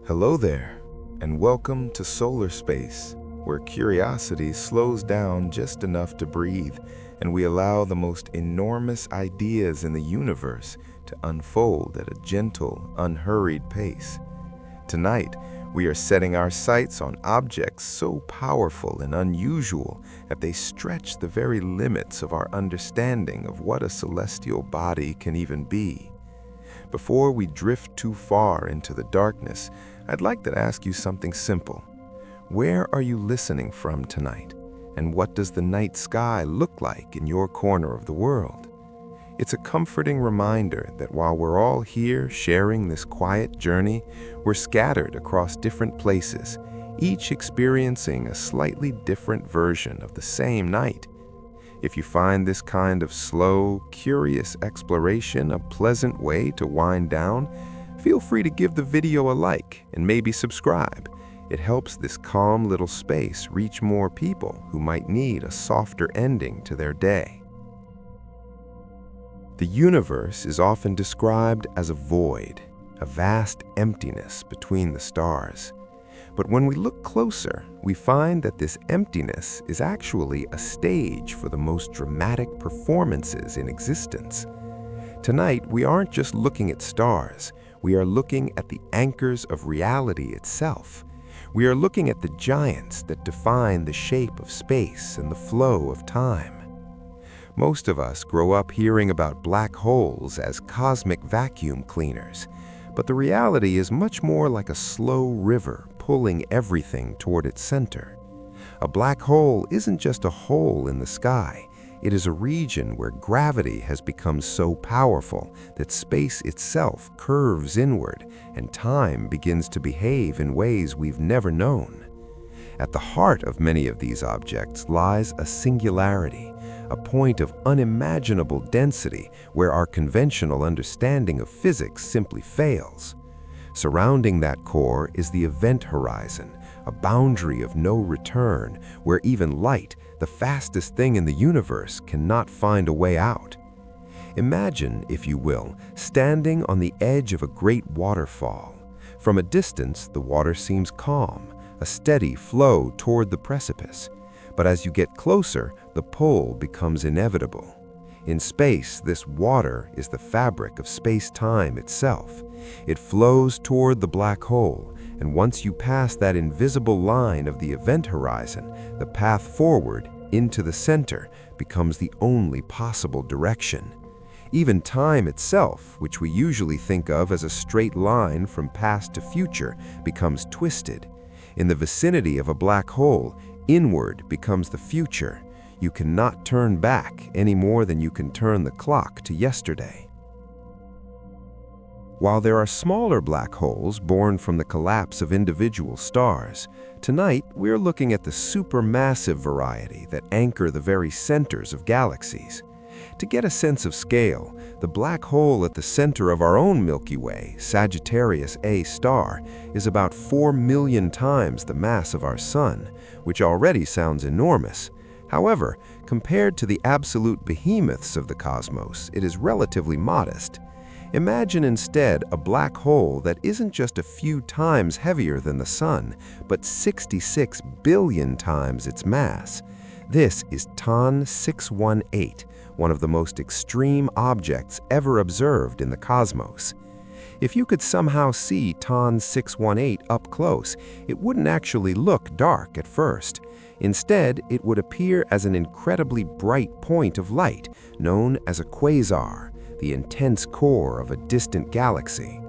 Hello there, and welcome to solar space, where curiosity slows down just enough to breathe, and we allow the most enormous ideas in the universe to unfold at a gentle, unhurried pace. Tonight, we are setting our sights on objects so powerful and unusual that they stretch the very limits of our understanding of what a celestial body can even be. Before we drift too far into the darkness, I'd like to ask you something simple. Where are you listening from tonight? And what does the night sky look like in your corner of the world? It's a comforting reminder that while we're all here sharing this quiet journey, we're scattered across different places, each experiencing a slightly different version of the same night. If you find this kind of slow, curious exploration a pleasant way to wind down, feel free to give the video a like and maybe subscribe. It helps this calm little space reach more people who might need a softer ending to their day. The universe is often described as a void, a vast emptiness between the stars. But when we look closer, we find that this emptiness is actually a stage for the most dramatic performances in existence. Tonight, we aren't just looking at stars, we are looking at the anchors of reality itself. We are looking at the giants that define the shape of space and the flow of time. Most of us grow up hearing about black holes as cosmic vacuum cleaners, but the reality is much more like a slow river pulling everything toward its center. A black hole isn't just a hole in the sky. It is a region where gravity has become so powerful that space itself curves inward and time begins to behave in ways we've never known. At the heart of many of these objects lies a singularity, a point of unimaginable density where our conventional understanding of physics simply fails. Surrounding that core is the event horizon, a boundary of no return where even light, the fastest thing in the universe, cannot find a way out. Imagine, if you will, standing on the edge of a great waterfall. From a distance, the water seems calm, a steady flow toward the precipice. But as you get closer, the pull becomes inevitable. In space, this water is the fabric of space-time itself. It flows toward the black hole, and once you pass that invisible line of the event horizon, the path forward into the center becomes the only possible direction. Even time itself, which we usually think of as a straight line from past to future, becomes twisted. In the vicinity of a black hole, inward becomes the future. You cannot turn back any more than you can turn the clock to yesterday. While there are smaller black holes born from the collapse of individual stars, tonight we're looking at the supermassive variety that anchor the very centers of galaxies. To get a sense of scale, the black hole at the center of our own Milky Way, Sagittarius A star, is about 4 million times the mass of our Sun, which already sounds enormous. However, compared to the absolute behemoths of the cosmos, it is relatively modest. Imagine instead a black hole that isn't just a few times heavier than the Sun, but 66 billion times its mass. This is TON 618, one of the most extreme objects ever observed in the cosmos. If you could somehow see TON 618 up close, it wouldn't actually look dark at first. Instead, it would appear as an incredibly bright point of light, known as a quasar, the intense core of a distant galaxy.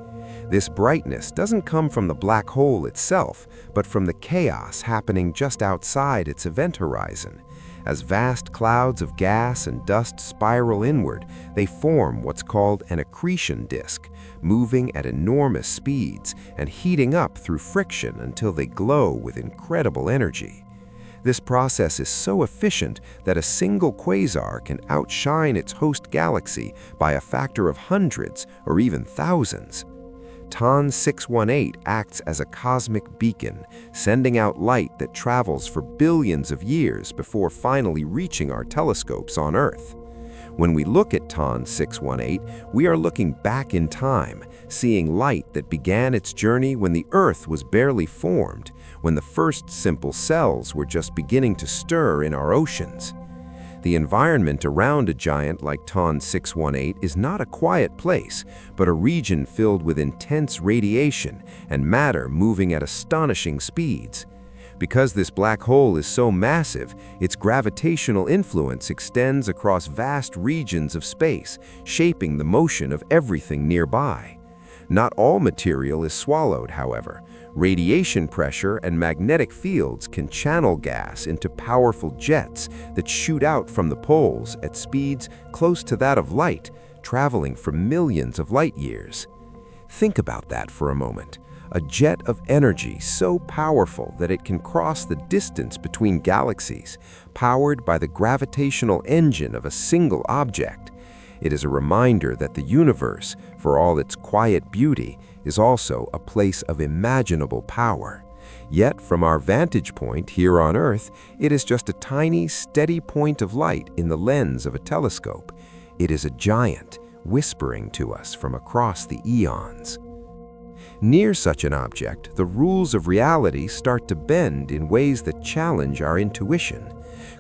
This brightness doesn't come from the black hole itself, but from the chaos happening just outside its event horizon. As vast clouds of gas and dust spiral inward, they form what's called an accretion disk, moving at enormous speeds and heating up through friction until they glow with incredible energy. This process is so efficient that a single quasar can outshine its host galaxy by a factor of hundreds or even thousands. TON 618 acts as a cosmic beacon, sending out light that travels for billions of years before finally reaching our telescopes on Earth. When we look at TON 618, we are looking back in time, seeing light that began its journey when the Earth was barely formed, when the first simple cells were just beginning to stir in our oceans. The environment around a giant like TON 618 is not a quiet place, but a region filled with intense radiation and matter moving at astonishing speeds. Because this black hole is so massive, its gravitational influence extends across vast regions of space, shaping the motion of everything nearby. Not all material is swallowed, however. Radiation pressure and magnetic fields can channel gas into powerful jets that shoot out from the poles at speeds close to that of light, traveling for millions of light years. Think about that for a moment. A jet of energy so powerful that it can cross the distance between galaxies, powered by the gravitational engine of a single object. It is a reminder that the universe, for all its quiet beauty, is also a place of imaginable power. Yet, from our vantage point here on Earth, it is just a tiny, steady point of light in the lens of a telescope. It is a giant, whispering to us from across the eons. Near such an object, the rules of reality start to bend in ways that challenge our intuition.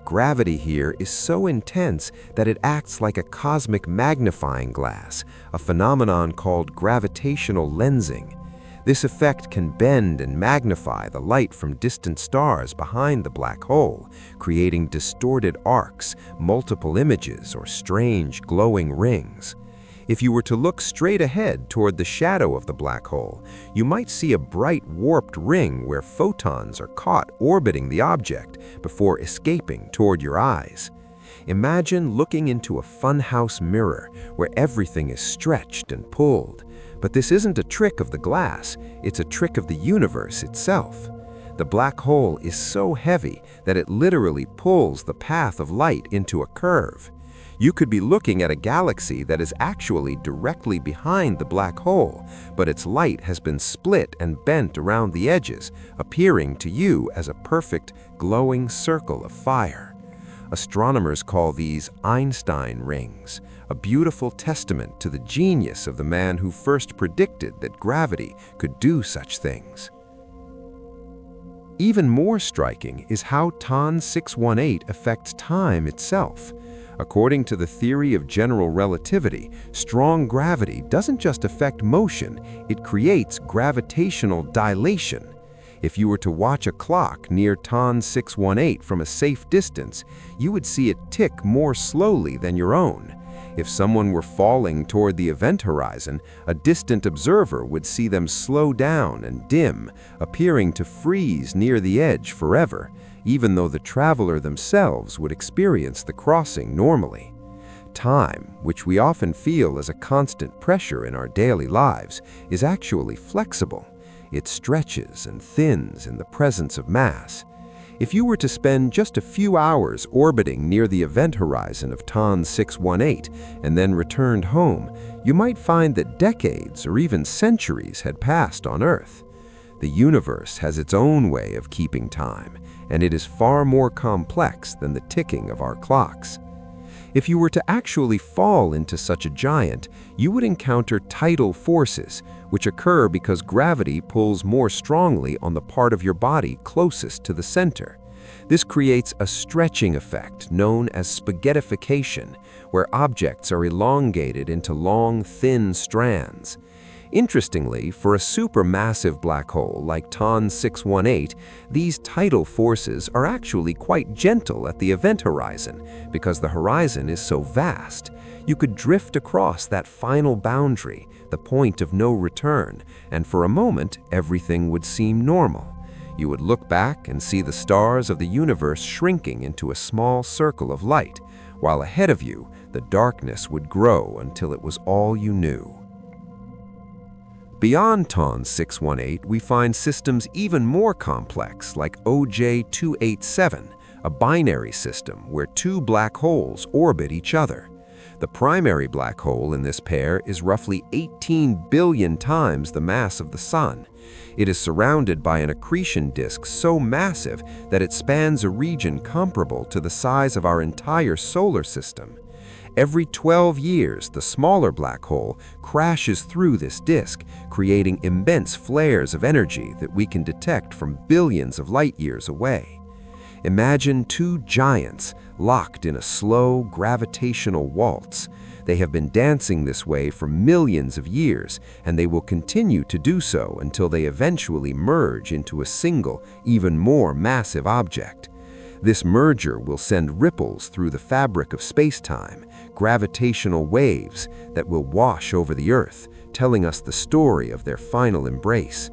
Gravity here is so intense that it acts like a cosmic magnifying glass, a phenomenon called gravitational lensing. This effect can bend and magnify the light from distant stars behind the black hole, creating distorted arcs, multiple images, or strange glowing rings. If you were to look straight ahead toward the shadow of the black hole, you might see a bright warped ring where photons are caught orbiting the object before escaping toward your eyes. Imagine looking into a funhouse mirror where everything is stretched and pulled. But this isn't a trick of the glass, it's a trick of the universe itself. The black hole is so heavy that it literally pulls the path of light into a curve. You could be looking at a galaxy that is actually directly behind the black hole, but its light has been split and bent around the edges, appearing to you as a perfect, glowing circle of fire. Astronomers call these Einstein rings, a beautiful testament to the genius of the man who first predicted that gravity could do such things. Even more striking is how TON 618 affects time itself. According to the theory of general relativity, strong gravity doesn't just affect motion, it creates gravitational dilation. If you were to watch a clock near TON 618 from a safe distance, you would see it tick more slowly than your own. If someone were falling toward the event horizon, a distant observer would see them slow down and dim, appearing to freeze near the edge forever, even though the traveler themselves would experience the crossing normally. Time, which we often feel as a constant pressure in our daily lives, is actually flexible. It stretches and thins in the presence of mass. If you were to spend just a few hours orbiting near the event horizon of TON 618 and then returned home, you might find that decades or even centuries had passed on Earth. The universe has its own way of keeping time, and it is far more complex than the ticking of our clocks. If you were to actually fall into such a giant, you would encounter tidal forces, which occur because gravity pulls more strongly on the part of your body closest to the center. This creates a stretching effect known as spaghettification, where objects are elongated into long, thin strands. Interestingly, for a supermassive black hole like TON 618, these tidal forces are actually quite gentle at the event horizon because the horizon is so vast. You could drift across that final boundary, the point of no return, and for a moment, everything would seem normal. You would look back and see the stars of the universe shrinking into a small circle of light, while ahead of you, the darkness would grow until it was all you knew. Beyond TON 618, we find systems even more complex like OJ287, a binary system where two black holes orbit each other. The primary black hole in this pair is roughly 18 billion times the mass of the Sun. It is surrounded by an accretion disk so massive that it spans a region comparable to the size of our entire solar system. Every 12 years, the smaller black hole crashes through this disk, creating immense flares of energy that we can detect from billions of light years away. Imagine two giants locked in a slow gravitational waltz. They have been dancing this way for millions of years, and they will continue to do so until they eventually merge into a single, even more massive object. This merger will send ripples through the fabric of space-time, gravitational waves that will wash over the Earth, telling us the story of their final embrace.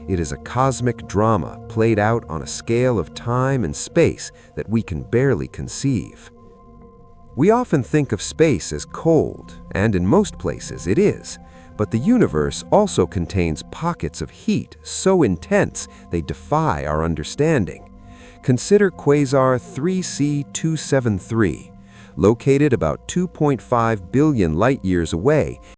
It is a cosmic drama played out on a scale of time and space that we can barely conceive. We often think of space as cold, and in most places it is, but the universe also contains pockets of heat so intense they defy our understanding. Consider quasar 3C273. Located about 2.5 billion light-years away,